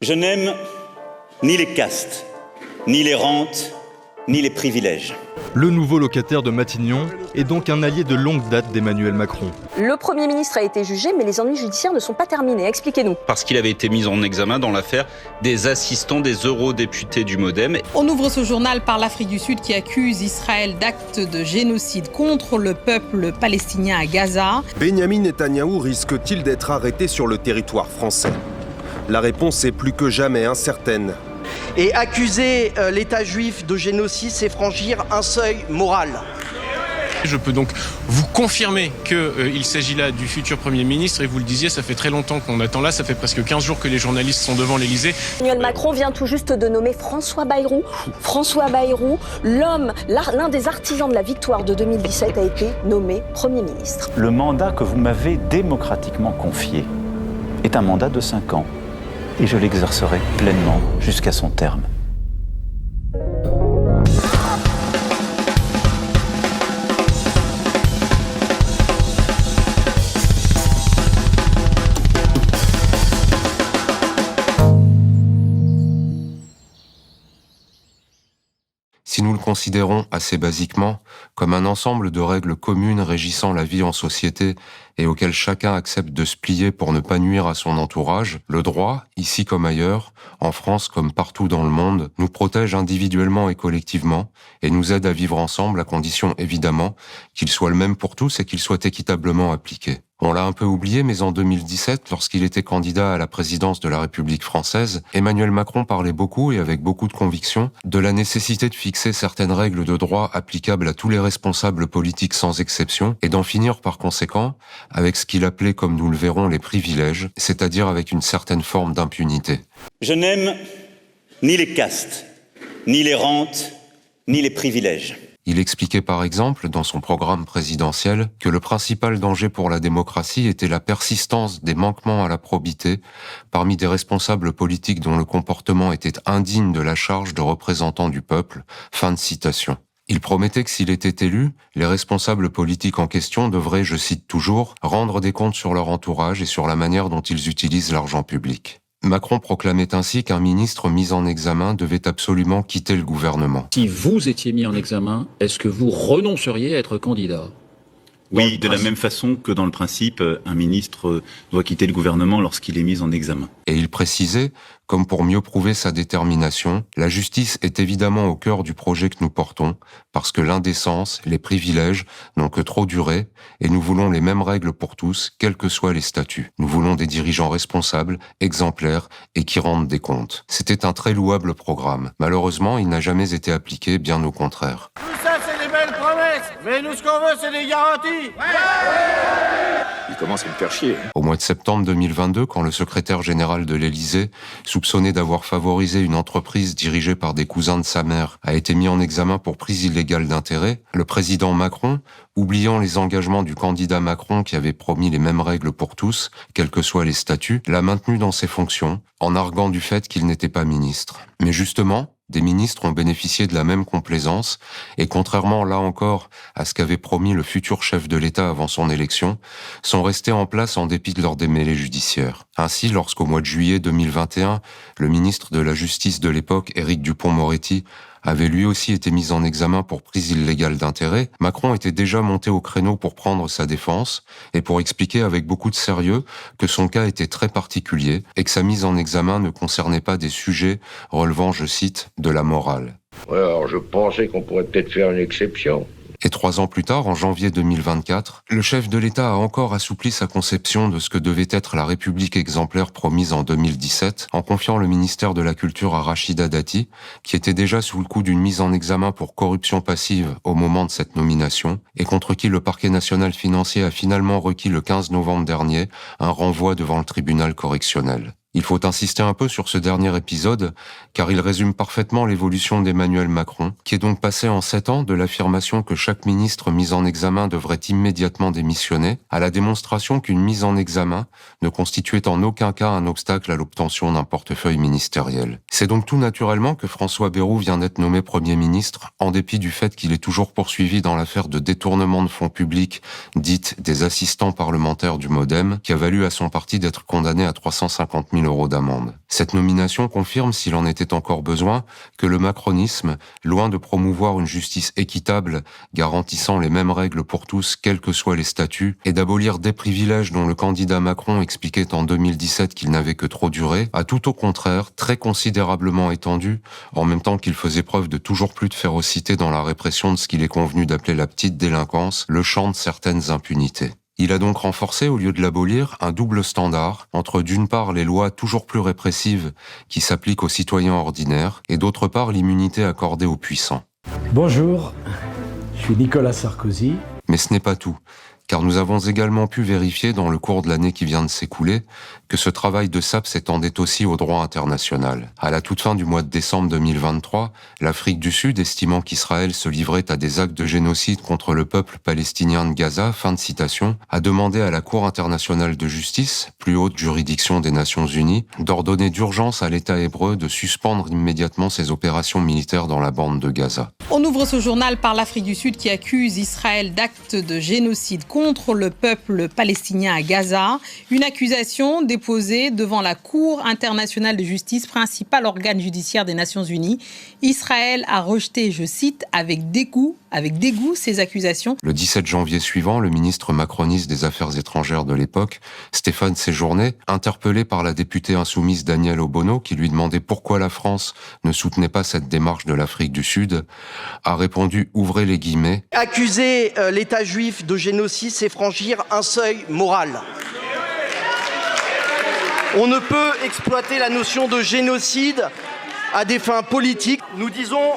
Je n'aime ni les castes, ni les rentes, ni les privilèges. Le nouveau locataire de Matignon est donc un allié de longue date d'Emmanuel Macron. Le Premier ministre a été jugé, mais les ennuis judiciaires ne sont pas terminés. Expliquez-nous. Parce qu'il avait été mis en examen dans l'affaire des assistants des eurodéputés du MoDem. On ouvre ce journal par l'Afrique du Sud qui accuse Israël d'actes de génocide contre le peuple palestinien à Gaza. Benyamin Netanyahou risque-t-il d'être arrêté sur le territoire français ? La réponse est plus que jamais incertaine. Et accuser l'État juif de génocide, c'est franchir un seuil moral. Je peux donc vous confirmer qu'il s'agit là du futur Premier ministre. Et vous le disiez, ça fait très longtemps qu'on attend là. Ça fait presque 15 jours que les journalistes sont devant l'Élysée. Emmanuel Macron vient tout juste de nommer François Bayrou. François Bayrou, l'un des artisans de la victoire de 2017, a été nommé Premier ministre. Le mandat que vous m'avez démocratiquement confié est un mandat de 5 ans. Et je l'exercerai pleinement jusqu'à son terme. Si nous le considérons assez basiquement comme un ensemble de règles communes régissant la vie en société et auxquelles chacun accepte de se plier pour ne pas nuire à son entourage, le droit, ici comme ailleurs, en France comme partout dans le monde, nous protège individuellement et collectivement et nous aide à vivre ensemble à condition évidemment qu'il soit le même pour tous et qu'il soit équitablement appliqué. On l'a un peu oublié, mais en 2017, lorsqu'il était candidat à la présidence de la République française, Emmanuel Macron parlait beaucoup et avec beaucoup de conviction de la nécessité de fixer certaines règles de droit applicables à tous les responsables politiques sans exception et d'en finir par conséquent avec ce qu'il appelait, comme nous le verrons, les privilèges, c'est-à-dire avec une certaine forme d'impunité. Je n'aime ni les castes, ni les rentes, ni les privilèges. Il expliquait par exemple, dans son programme présidentiel, que le principal danger pour la démocratie était la persistance des manquements à la probité parmi des responsables politiques dont le comportement était indigne de la charge de représentants du peuple. Fin de citation. Il promettait que s'il était élu, les responsables politiques en question devraient, je cite toujours, rendre des comptes sur leur entourage et sur la manière dont ils utilisent l'argent public. Macron proclamait ainsi qu'un ministre mis en examen devait absolument quitter le gouvernement. Si vous étiez mis en examen, est-ce que vous renonceriez à être candidat ? Oui, de la même façon que dans le principe, un ministre doit quitter le gouvernement lorsqu'il est mis en examen. Et il précisait, comme pour mieux prouver sa détermination, la justice est évidemment au cœur du projet que nous portons, parce que l'indécence, les privilèges n'ont que trop duré, et nous voulons les mêmes règles pour tous, quels que soient les statuts. Nous voulons des dirigeants responsables, exemplaires, et qui rendent des comptes. C'était un très louable programme. Malheureusement, il n'a jamais été appliqué, bien au contraire. Tout ça, c'est des belles promesses, mais nous, ce qu'on veut, c'est des garanties. Il commence à me faire chier. Au mois de septembre 2022, quand le secrétaire général de l'Élysée, soupçonné d'avoir favorisé une entreprise dirigée par des cousins de sa mère, a été mis en examen pour prise illégale d'intérêt, le président Macron, oubliant les engagements du candidat Macron qui avait promis les mêmes règles pour tous, quels que soient les statuts, l'a maintenu dans ses fonctions, en arguant du fait qu'il n'était pas ministre. Mais justement, des ministres ont bénéficié de la même complaisance et contrairement là encore à ce qu'avait promis le futur chef de l'État avant son élection, sont restés en place en dépit de leur démêlés judiciaires. Ainsi, lorsqu'au mois de juillet 2021, le ministre de la Justice de l'époque, Éric Dupond-Moretti, avait lui aussi été mis en examen pour prise illégale d'intérêt, Macron était déjà monté au créneau pour prendre sa défense et pour expliquer avec beaucoup de sérieux que son cas était très particulier et que sa mise en examen ne concernait pas des sujets relevant, je cite, de la morale. Ouais, alors je pensais qu'on pourrait peut-être faire une exception. Et 3 ans plus tard, en janvier 2024, le chef de l'État a encore assoupli sa conception de ce que devait être la République exemplaire promise en 2017, en confiant le ministère de la Culture à Rachida Dati, qui était déjà sous le coup d'une mise en examen pour corruption passive au moment de cette nomination, et contre qui le parquet national financier a finalement requis le 15 novembre dernier un renvoi devant le tribunal correctionnel. Il faut insister un peu sur ce dernier épisode, car il résume parfaitement l'évolution d'Emmanuel Macron, qui est donc passé en 7 ans de l'affirmation que chaque ministre mis en examen devrait immédiatement démissionner, à la démonstration qu'une mise en examen ne constituait en aucun cas un obstacle à l'obtention d'un portefeuille ministériel. C'est donc tout naturellement que François Bayrou vient d'être nommé Premier ministre, en dépit du fait qu'il est toujours poursuivi dans l'affaire de détournement de fonds publics, dite des assistants parlementaires du MoDem, qui a valu à son parti d'être condamné à 350 000 000 € d'amende. Cette nomination confirme, s'il en était encore besoin, que le macronisme, loin de promouvoir une justice équitable, garantissant les mêmes règles pour tous, quels que soient les statuts, et d'abolir des privilèges dont le candidat Macron expliquait en 2017 qu'ils n'avaient que trop duré, a tout au contraire très considérablement étendu, en même temps qu'il faisait preuve de toujours plus de férocité dans la répression de ce qu'il est convenu d'appeler la petite délinquance, le champ de certaines impunités. Il a donc renforcé, au lieu de l'abolir, un double standard entre d'une part les lois toujours plus répressives qui s'appliquent aux citoyens ordinaires et d'autre part l'immunité accordée aux puissants. Bonjour, je suis Nicolas Sarkozy. Mais ce n'est pas tout, car nous avons également pu vérifier dans le cours de l'année qui vient de s'écouler que ce travail de sape s'étendait aussi au droit international. À la toute fin du mois de décembre 2023, l'Afrique du Sud, estimant qu'Israël se livrait à des actes de génocide contre le peuple palestinien de Gaza, fin de citation, a demandé à la Cour internationale de justice, plus haute juridiction des Nations Unies, d'ordonner d'urgence à l'État hébreu de suspendre immédiatement ses opérations militaires dans la bande de Gaza. On ouvre ce journal par l'Afrique du Sud qui accuse Israël d'actes de génocide contre le peuple palestinien à Gaza. Une accusation déposée devant la Cour internationale de justice, principal organe judiciaire des Nations Unies. Israël a rejeté, je cite, avec dégoût ces accusations. Le 17 janvier suivant, le ministre macroniste des Affaires étrangères de l'époque, Stéphane Séjourné, interpellé par la députée insoumise Danielle Obono, qui lui demandait pourquoi la France ne soutenait pas cette démarche de l'Afrique du Sud, a répondu, ouvrez les guillemets, « Accuser l'État juif de génocide, c'est franchir un seuil moral. On ne peut exploiter la notion de génocide à des fins politiques. Nous disons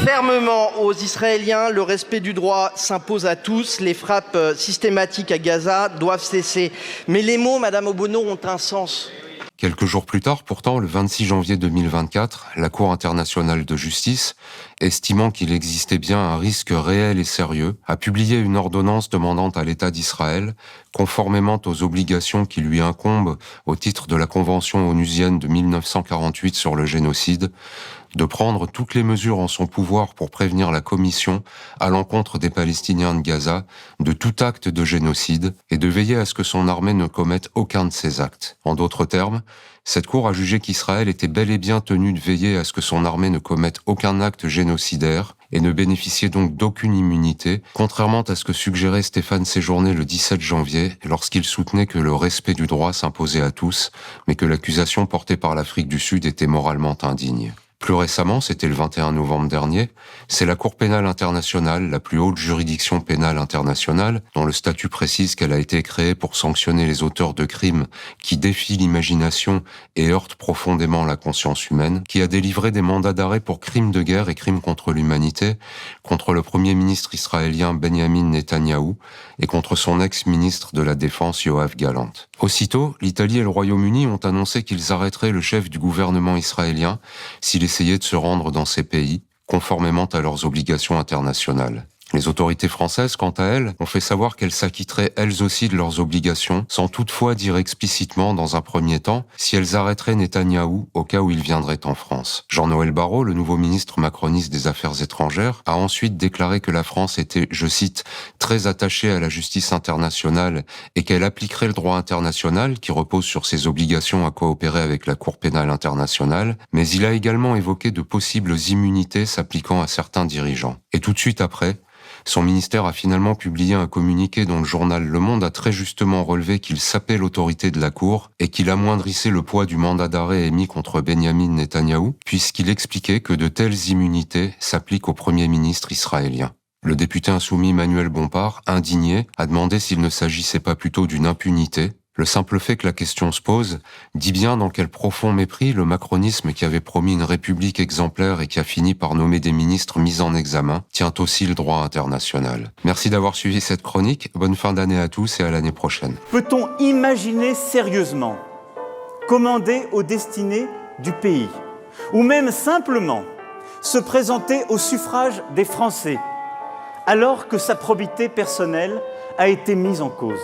fermement aux Israéliens, le respect du droit s'impose à tous. Les frappes systématiques à Gaza doivent cesser. Mais les mots, Madame Obono, ont un sens. » Quelques jours plus tard, pourtant, le 26 janvier 2024, la Cour internationale de justice, estimant qu'il existait bien un risque réel et sérieux, a publié une ordonnance demandant à l'État d'Israël, conformément aux obligations qui lui incombent au titre de la Convention onusienne de 1948 sur le génocide, de prendre toutes les mesures en son pouvoir pour prévenir la commission à l'encontre des Palestiniens de Gaza de tout acte de génocide et de veiller à ce que son armée ne commette aucun de ces actes. En d'autres termes, cette Cour a jugé qu'Israël était bel et bien tenu de veiller à ce que son armée ne commette aucun acte génocidaire et ne bénéficiait donc d'aucune immunité, contrairement à ce que suggérait Stéphane Séjourné le 17 janvier lorsqu'il soutenait que le respect du droit s'imposait à tous, mais que l'accusation portée par l'Afrique du Sud était moralement indigne. Plus récemment, c'était le 21 novembre dernier, c'est la Cour pénale internationale, la plus haute juridiction pénale internationale, dont le statut précise qu'elle a été créée pour sanctionner les auteurs de crimes qui défient l'imagination et heurtent profondément la conscience humaine, qui a délivré des mandats d'arrêt pour crimes de guerre et crimes contre l'humanité, contre le premier ministre israélien Benjamin Netanyahou et contre son ex-ministre de la Défense Yoav Gallant. Aussitôt, l'Italie et le Royaume-Uni ont annoncé qu'ils arrêteraient le chef du gouvernement israélien s'il essayait de se rendre dans ces pays, conformément à leurs obligations internationales. Les autorités françaises, quant à elles, ont fait savoir qu'elles s'acquitteraient elles aussi de leurs obligations, sans toutefois dire explicitement, dans un premier temps, si elles arrêteraient Netanyahou au cas où il viendrait en France. Jean-Noël Barrot, le nouveau ministre macroniste des Affaires étrangères, a ensuite déclaré que la France était, je cite, « très attachée à la justice internationale et qu'elle appliquerait le droit international qui repose sur ses obligations à coopérer avec la Cour pénale internationale », mais il a également évoqué de possibles immunités s'appliquant à certains dirigeants. Et tout de suite après, son ministère a finalement publié un communiqué dont le journal Le Monde a très justement relevé qu'il sapait l'autorité de la Cour et qu'il amoindrissait le poids du mandat d'arrêt émis contre Benjamin Netanyahou, puisqu'il expliquait que de telles immunités s'appliquent au Premier ministre israélien. Le député insoumis Manuel Bompard, indigné, a demandé s'il ne s'agissait pas plutôt d'une impunité. Le simple fait que la question se pose dit bien dans quel profond mépris le macronisme qui avait promis une république exemplaire et qui a fini par nommer des ministres mis en examen tient aussi le droit international. Merci d'avoir suivi cette chronique, bonne fin d'année à tous et à l'année prochaine. Peut-on imaginer sérieusement commander aux destinées du pays ou même simplement se présenter au suffrage des Français alors que sa probité personnelle a été mise en cause ?